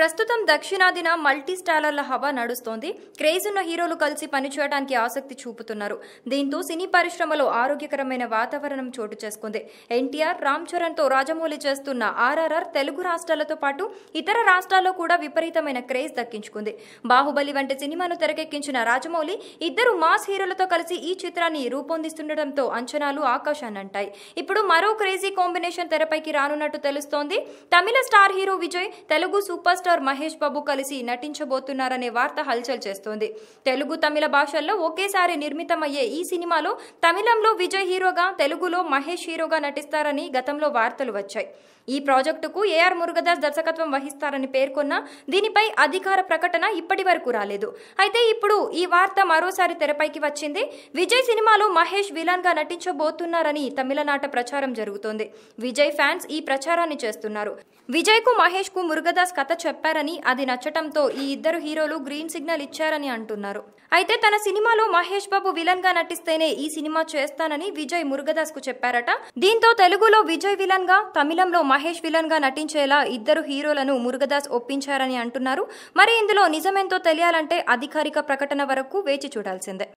ప్రస్తుతం దక్షిణాదిన మల్టీ స్టారర్ల హవా నడుస్తోంది. క్రేజ్ ఉన్న హీరోలు కలిసి పనిచేయడానికి ఆసక్తి చూపుతున్నారు. దీంతో సినీ పరిశ్రమలో ఆరోగ్యకరమైన వాతావరణం చోటు చేసుకుంది. ఎన్టీఆర్, రామ్ చరణ్ తో రాజమౌళి చేస్తున్న ఆర్ఆర్ఆర్ తెలుగు రాష్ట్రాలతో పాటు ఇతర రాష్ట్రాల్లో కూడా విపరీతమైన క్రేజ్ దక్కించుకుంది. బాహుబలి వంటి సినిమాను తెరకెక్కించిన రాజమౌళి ఇద్దరు మాస్ హీరోలతో కలిసి ఈ చిత్రాన్ని రూపొందిస్తుండటంతో అంచనాలు ఆకాశాన్నంటాయి. ఇప్పుడు మరో క్రేజీ కాంబినేషన్ తెరపైకి రానున్నట్టు తెలుస్తోంది. Tamil star hero Vijay, Telugu super star Mahesh Babu కలిసి నటించబోతున్నారనే వార్త హల్చల్ చేస్తోంది. తెలుగు, తమిళ భాషల్లో ఒకేసారి నిర్మితమయ్యే ఈ సినిమాలో తమిళంలో విజయ్ హీరోగా, తెలుగులో మహేష్ హీరోగా నటిస్తారని గతంలో వార్తలు వచ్చాయి. ఈ ప్రాజెక్టుకు ఏఆర్ మురుగదాస్ దర్శకత్వం వహిస్తారని పేర్కొన్నా దీనిపై అధికార ప్రకటన ఇప్పటి వరకు రాలేదు. అయితే ఇప్పుడు ఈ వార్త మరోసారి తెరపైకి వచ్చింది. విజయ్ సినిమాలో మహేష్ విలన్ గా నటించబోతున్నారని తమిళనాట ప్రచారం జరుగుతోంది. విజయ్ ఫ్యాన్స్ ఈ ప్రచారాన్ని చేస్తున్నారు. విజయ్ కు, మహేష్ కు మురుగదాస్ కథ చెప్పారని, అది నచ్చటంతో ఈ ఇద్దరు హీరోలు గ్రీన్ సిగ్నల్ ఇచ్చారని అంటున్నారు. అయితే తన సినిమాలో మహేష్ బాబు విలన్ గా నటిస్తేనే ఈ సినిమా చేస్తానని విజయ్ మురుగదాస్ కు చెప్పారట. దీంతో తెలుగులో విజయ్ విలన్ గా, తమిళంలో మహేష్ విలన్ గా నటించేలా ఇద్దరు హీరోలను మురుగదాస్ ఒప్పించారని అంటున్నారు. మరి ఇందులో నిజమేంతో తెలియాలంటే అధికారిక ప్రకటన వరకు వేచి చూడాల్సిందే.